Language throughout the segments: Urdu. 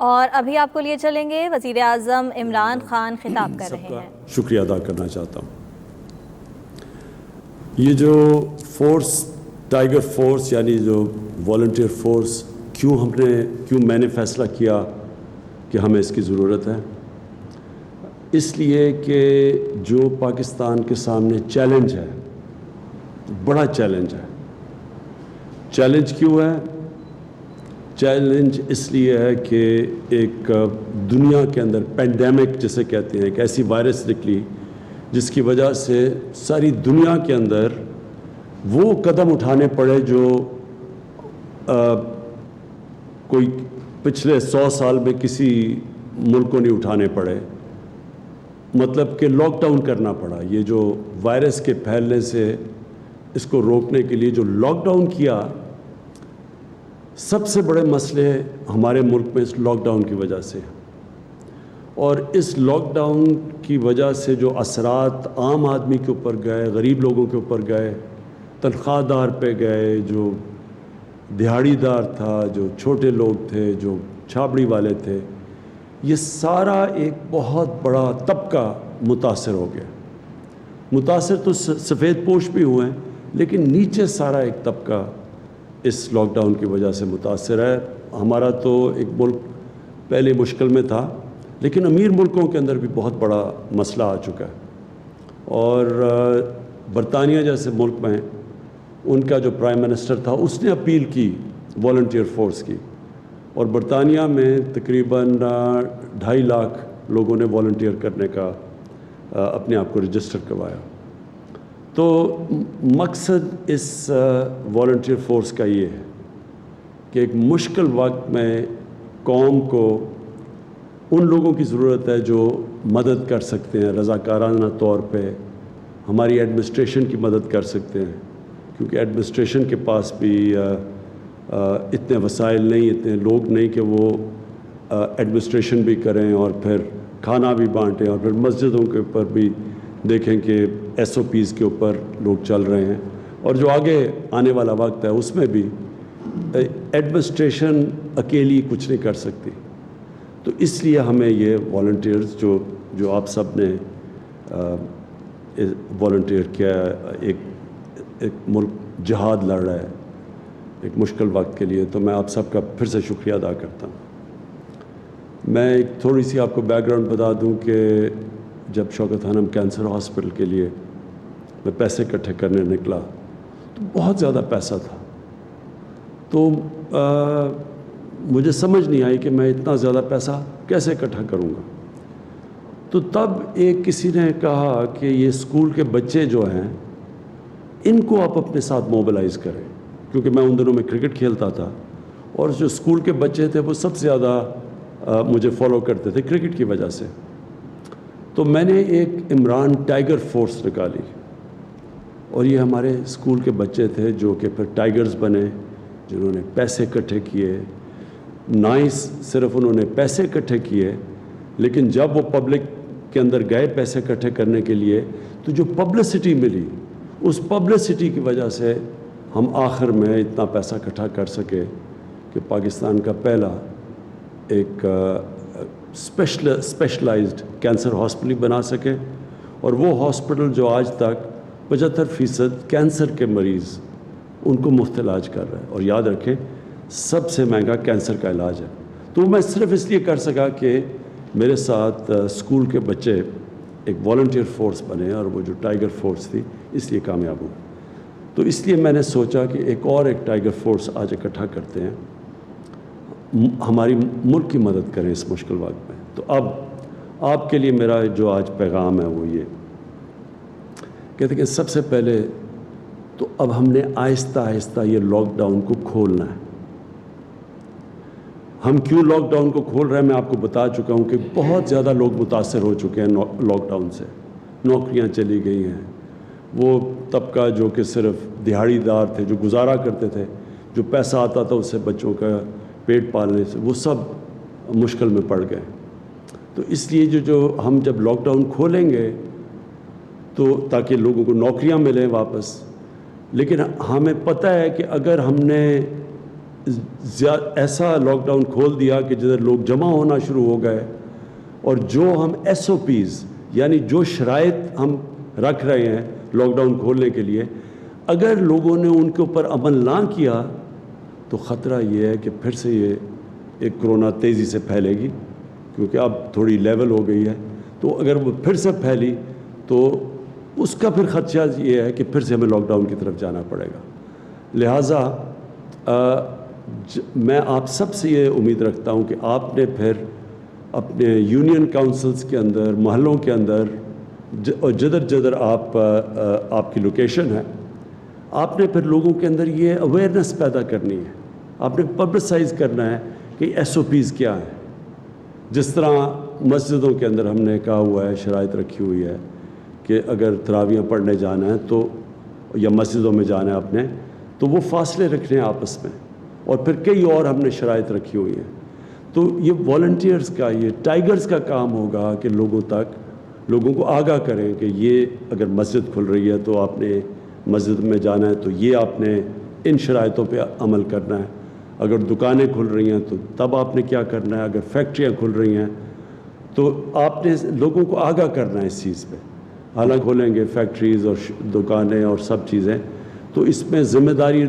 اور ابھی آپ کو لیے چلیں گے وزیر اعظم عمران خان خطاب کر رہے ہیں. شکریہ ادا کرنا چاہتا ہوں. یہ جو فورس ٹائیگر فورس یعنی جو والنٹیئر فورس کیوں میں نے فیصلہ کیا کہ ہمیں اس کی ضرورت ہے، اس لیے کہ جو پاکستان کے سامنے چیلنج ہے، بڑا چیلنج ہے. چیلنج کیوں ہے؟ چیلنج اس لیے ہے کہ ایک دنیا کے اندر پینڈیمک جسے کہتے ہیں، ایک ایسی وائرس نکلی جس کی وجہ سے ساری دنیا کے اندر وہ قدم اٹھانے پڑے جو کوئی پچھلے 100 سال میں کسی ملک کو نہیں اٹھانے پڑے. مطلب کہ لاک ڈاؤن کرنا پڑا. یہ جو وائرس کے پھیلنے سے اس کو روکنے کے لیے جو لاک ڈاؤن کیا، سب سے بڑے مسئلے ہمارے ملک میں اس لاک ڈاؤن کی وجہ سے، اور اس لاک ڈاؤن کی وجہ سے جو اثرات عام آدمی کے اوپر گئے، غریب لوگوں کے اوپر گئے، تنخواہ دار پہ گئے، جو دہاڑی دار تھا، جو چھوٹے لوگ تھے، جو چھابڑی والے تھے، یہ سارا ایک بہت بڑا طبقہ متاثر ہو گیا. متاثر تو سفید پوش بھی ہوئے ہیں، لیکن نیچے سارا ایک طبقہ اس لاک ڈاؤن کی وجہ سے متاثر ہے. ہمارا تو ایک ملک پہلے مشکل میں تھا، لیکن امیر ملکوں کے اندر بھی بہت بڑا مسئلہ آ چکا ہے. اور برطانیہ جیسے ملک میں ان کا جو پرائم منسٹر تھا، اس نے اپیل کی والنٹیئر فورس کی، اور برطانیہ میں تقریباً 2.5 لاکھ لوگوں نے والنٹیئر کرنے کا اپنے آپ کو رجسٹر کروایا. تو مقصد اس والنٹیئر فورس کا یہ ہے کہ ایک مشکل وقت میں قوم کو ان لوگوں کی ضرورت ہے جو مدد کر سکتے ہیں رضاکارانہ طور پہ، ہماری ایڈمنسٹریشن کی مدد کر سکتے ہیں، کیونکہ ایڈمنسٹریشن کے پاس بھی اتنے وسائل نہیں، اتنے لوگ نہیں کہ وہ ایڈمنسٹریشن بھی کریں اور پھر کھانا بھی بانٹیں، اور پھر مسجدوں کے اوپر بھی دیکھیں کہ SOPs کے اوپر لوگ چل رہے ہیں. اور جو آگے آنے والا وقت ہے اس میں بھی ایڈمنسٹریشن اکیلی کچھ نہیں کر سکتی. تو اس لیے ہمیں یہ والنٹیئرز جو آپ سب نے والنٹیئر کیا، ایک ملک جہاد لڑ رہا ہے ایک مشکل وقت کے لیے، تو میں آپ سب کا پھر سے شکریہ ادا کرتا ہوں. میں ایک تھوڑی سی آپ کو بیک گراؤنڈ بتا دوں کہ جب شوکت خانم کینسر ہاسپٹل کے لیے میں پیسے اکٹھے کرنے نکلا تو بہت زیادہ پیسہ تھا. تو مجھے سمجھ نہیں آئی کہ میں اتنا زیادہ پیسہ کیسے اکٹھا کروں گا. تو تب کسی نے کہا کہ یہ اسکول کے بچے جو ہیں ان کو آپ اپنے ساتھ موبلائز کریں، کیونکہ میں ان دنوں میں کرکٹ کھیلتا تھا، اور جو اسکول کے بچے تھے وہ سب سے زیادہ مجھے فالو کرتے تھے کرکٹ کی وجہ سے. تو میں نے ایک عمران ٹائیگر فورس نکالی، اور یہ ہمارے اسکول کے بچے تھے جو کہ پھر ٹائیگرز بنے، جنہوں نے پیسے اکٹھے کیے. صرف انہوں نے پیسے اکٹھے کیے، لیکن جب وہ پبلک کے اندر گئے پیسے اکٹھے کرنے کے لیے، تو جو پبلسٹی ملی، اس پبلسٹی کی وجہ سے ہم آخر میں اتنا پیسہ اکٹھا کر سکے کہ پاکستان کا پہلا ایک اسپیشلائزڈ کینسر ہاسپٹل بنا سکے. اور وہ ہاسپٹل جو آج تک 75% کینسر کے مریض ان کو مفت علاج کر رہا ہے، اور یاد رکھیں سب سے مہنگا کینسر کا علاج ہے. تو میں صرف اس لیے کر سکا کہ میرے ساتھ اسکول کے بچے ایک والنٹیئر فورس بنے، اور وہ جو ٹائیگر فورس تھی اس لیے کامیاب ہوئی. تو اس لیے میں نے سوچا کہ ایک ٹائیگر فورس آج اکٹھا کرتے ہیں، ہماری ملک کی مدد کریں اس مشکل وقت میں. تو اب آپ کے لیے میرا جو آج پیغام ہے وہ یہ کہتے کہ سب سے پہلے تو اب ہم نے آہستہ آہستہ یہ لاک ڈاؤن کو کھولنا ہے. ہم کیوں لاک ڈاؤن کو کھول رہے ہیں میں آپ کو بتا چکا ہوں کہ بہت زیادہ لوگ متاثر ہو چکے ہیں لاک ڈاؤن سے. نوکریاں چلی گئی ہیں، وہ طبقہ جو کہ صرف دہاڑی دار تھے، جو گزارا کرتے تھے، جو پیسہ آتا تھا اس سے بچوں کا پیٹ پالنے سے، وہ سب مشکل میں پڑ گئے. تو اس لیے جو ہم جب لاک ڈاؤن کھولیں گے تو تاکہ لوگوں کو نوکریاں ملیں واپس، لیکن ہمیں پتہ ہے کہ اگر ہم نے ایسا لاک ڈاؤن کھول دیا کہ جدھر لوگ جمع ہونا شروع ہو گئے، اور جو ہم ایس او پیز یعنی جو شرائط ہم رکھ رہے ہیں لاک ڈاؤن کھولنے کے لیے، اگر لوگوں نے ان کے اوپر عمل نہ کیا تو خطرہ یہ ہے کہ پھر سے یہ ایک کرونا تیزی سے پھیلے گی، کیونکہ اب تھوڑی لیول ہو گئی ہے، تو اگر وہ پھر سے پھیلی تو اس کا پھر خدشہ یہ ہے کہ پھر سے ہمیں لاک ڈاؤن کی طرف جانا پڑے گا۔ لہٰذا میں آپ سب سے یہ امید رکھتا ہوں کہ آپ نے پھر اپنے یونین کاؤنسلز کے اندر، محلوں کے اندر، اور جدھر جدھر آپ کی لوکیشن ہے، آپ نے پھر لوگوں کے اندر یہ اویئرنیس پیدا کرنی ہے، آپ نے پبلسائز کرنا ہے کہ ایس او پیز کیا ہیں۔ جس طرح مسجدوں کے اندر ہم نے کہا ہوا ہے، شرائط رکھی ہوئی ہے کہ اگر تراویح پڑھنے جانا ہے تو یا مسجدوں میں جانا ہے اپنے، تو وہ فاصلے رکھنے ہیں آپس میں، اور پھر کئی اور ہم نے شرائط رکھی ہوئی ہیں۔ تو یہ والنٹیئرز کا، یہ ٹائیگرز کا کام ہوگا کہ لوگوں کو آگاہ کریں کہ یہ اگر مسجد کھل رہی ہے تو آپ نے مسجد میں جانا ہے تو یہ آپ نے ان شرائطوں پہ عمل کرنا ہے، اگر دکانیں کھل رہی ہیں تو تب آپ نے کیا کرنا ہے، اگر فیکٹریاں کھل رہی ہیں تو آپ نے لوگوں کو آگاہ کرنا ہے اس چیز پہ۔ حالانکہ کھولیں گے فیکٹریز اور دکانیں اور سب چیزیں، تو اس میں ذمہ داری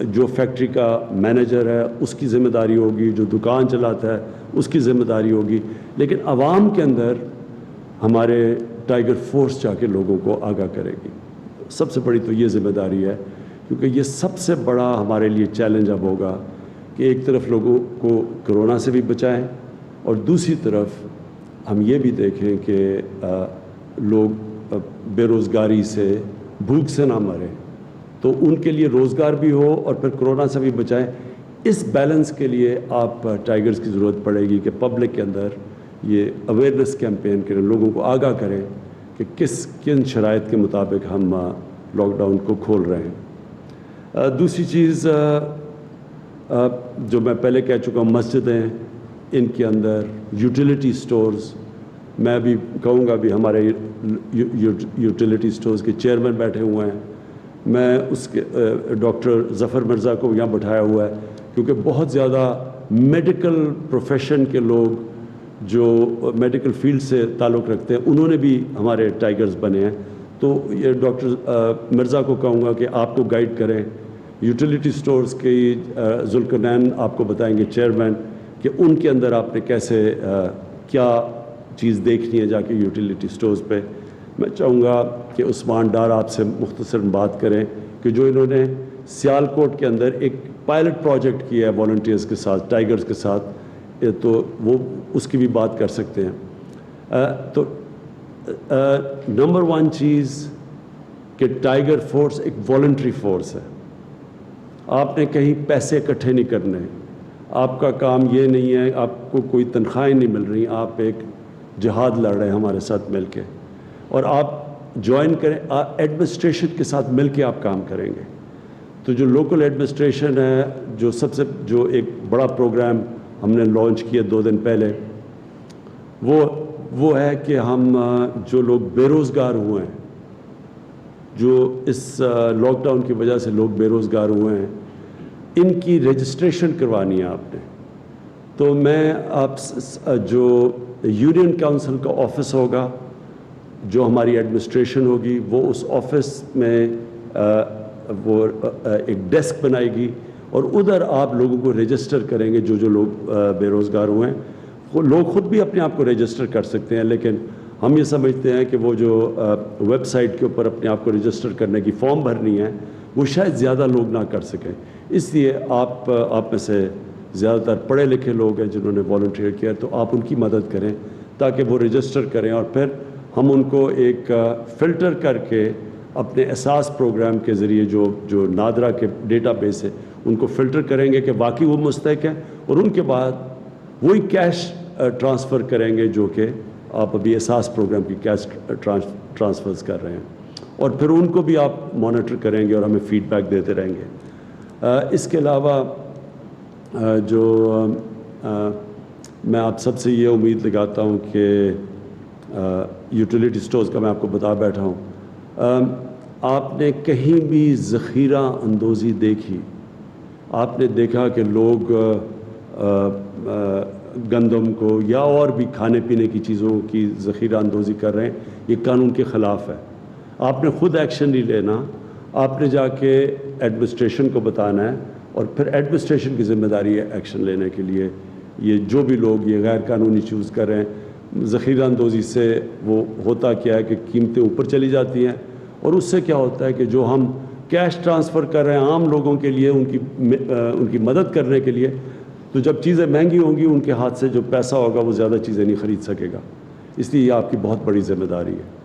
جو فیکٹری کا مینیجر ہے اس کی ذمہ داری ہوگی، جو دکان چلاتا ہے اس کی ذمہ داری ہوگی، لیکن عوام کے اندر ہمارے ٹائیگر فورس جا کے لوگوں کو آگاہ کرے گی۔ سب سے بڑی تو یہ ذمہ داری ہے، کیونکہ یہ سب سے بڑا ہمارے لیے چیلنج اب ہوگا کہ ایک طرف لوگوں کو کرونا سے بھی بچائیں، اور دوسری طرف ہم یہ بھی دیکھیں کہ لوگ بے روزگاری سے، بھوک سے نہ مریں، تو ان کے لیے روزگار بھی ہو اور پھر کرونا سے بھی بچائیں۔ اس بیلنس کے لیے آپ ٹائیگرز کی ضرورت پڑے گی کہ پبلک کے اندر یہ اویئرنیس کیمپین کریں، لوگوں کو آگاہ کریں کہ کن شرائط کے مطابق ہم لاک ڈاؤن کو کھول رہے ہیں۔ دوسری چیز جو میں پہلے کہہ چکا ہوں، مسجدیں، ان کے اندر یوٹیلیٹی سٹورز، میں بھی کہوں گا بھی ہمارے یوٹیلیٹی سٹورز کے چیئرمین بیٹھے ہوئے ہیں، میں اس کے ڈاکٹر ظفر مرزا کو یہاں بٹھایا ہوا ہے، کیونکہ بہت زیادہ میڈیکل پروفیشن کے لوگ جو میڈیکل فیلڈ سے تعلق رکھتے ہیں، انہوں نے بھی ہمارے ٹائیگرز بنے ہیں، تو یہ ڈاکٹر مرزا کو کہوں گا کہ آپ کو گائیڈ کریں۔ یوٹیلیٹی سٹورز کی ذوالقرنین آپ کو بتائیں گے چیئرمین، کہ ان کے اندر آپ نے کیسے کیا چیز دیکھنی ہے جا کے یوٹیلیٹی سٹورز پہ۔ میں چاہوں گا کہ عثمان ڈار آپ سے مختصر بات کریں کہ جو انہوں نے سیالکوٹ کے اندر ایک پائلٹ پروجیکٹ کیا ہے والنٹیئرز کے ساتھ، ٹائیگرز کے ساتھ، تو وہ اس کی بھی بات کر سکتے ہیں۔ تو نمبر 1 چیز کہ ٹائیگر فورس ایک والنٹری فورس ہے، آپ نے کہیں پیسے اکٹھے نہیں کرنے، آپ کا کام یہ نہیں ہے، آپ کو کوئی تنخواہیں نہیں مل رہی، آپ ایک جہاد لڑ رہے ہیں ہمارے ساتھ مل کے، اور آپ جوائن کریں، ایڈمنسٹریشن کے ساتھ مل کے آپ کام کریں گے۔ تو جو لوکل ایڈمنسٹریشن ہے، جو ایک بڑا پروگرام ہم نے لانچ کیا 2 دن پہلے، وہ ہے کہ ہم جو لوگ بے روزگار ہوئے ہیں، جو اس لاک ڈاؤن کی وجہ سے لوگ بے روزگار ہوئے ہیں، ان کی رجسٹریشن کروانی ہے آپ نے۔ تو میں آپ جو یونین کاؤنسل کا آفس ہوگا، جو ہماری ایڈمنسٹریشن ہوگی، وہ اس آفس میں وہ ایک ڈیسک بنائے گی، اور ادھر آپ لوگوں کو رجسٹر کریں گے۔ جو لوگ بے روزگار ہوئے ہیں، وہ لوگ خود بھی اپنے آپ کو رجسٹر کر سکتے ہیں، لیکن ہم یہ سمجھتے ہیں کہ وہ جو ویب سائٹ کے اوپر اپنے آپ کو رجسٹر کرنے کی فارم بھرنی ہے، وہ شاید زیادہ لوگ نہ کر سکیں۔ اس لیے آپ میں سے زیادہ تر پڑھے لکھے لوگ ہیں جنہوں نے والنٹیئر کیا، تو آپ ان کی مدد کریں تاکہ وہ رجسٹر کریں، اور پھر ہم ان کو ایک فلٹر کر کے اپنے اساس پروگرام کے ذریعے جو نادرا کے ڈیٹا بیس ہے، ان کو فلٹر کریں گے کہ واقعی وہ مستحق ہیں، اور ان کے بعد وہی کیش ٹرانسفر کریں گے جو کہ آپ ابھی اساس پروگرام کی کیش ٹرانسفرز کر رہے ہیں، اور پھر ان کو بھی آپ مانیٹر کریں گے اور ہمیں فیڈ بیک دیتے رہیں گے۔ اس کے علاوہ جو میں آپ سب سے یہ امید لگاتا ہوں کہ یوٹیلیٹی سٹورز کا میں آپ کو بتا بیٹھا ہوں، آپ نے کہیں بھی ذخیرہ اندوزی دیکھی آپ نے دیکھا کہ لوگ گندم کو یا اور بھی کھانے پینے کی چیزوں کی ذخیرہ اندوزی کر رہے ہیں، یہ قانون کے خلاف ہے۔ آپ نے خود ایکشن نہیں لینا، آپ نے جا کے ایڈمنسٹریشن کو بتانا ہے، اور پھر ایڈمنسٹریشن کی ذمہ داری ہے ایکشن لینے کے لیے۔ یہ جو بھی لوگ یہ غیر قانونی چوز کر رہے ہیں، ذخیرہ اندوزی سے وہ ہوتا کیا ہے کہ قیمتیں اوپر چلی جاتی ہیں، اور اس سے کیا ہوتا ہے کہ جو ہم کیش ٹرانسفر کر رہے ہیں عام لوگوں کے لیے ان کی مدد کرنے کے لیے، تو جب چیزیں مہنگی ہوں گی ان کے ہاتھ سے جو پیسہ ہوگا وہ زیادہ چیزیں نہیں خرید سکے گا۔ اس لیے یہ آپ کی بہت بڑی ذمہ داری ہے۔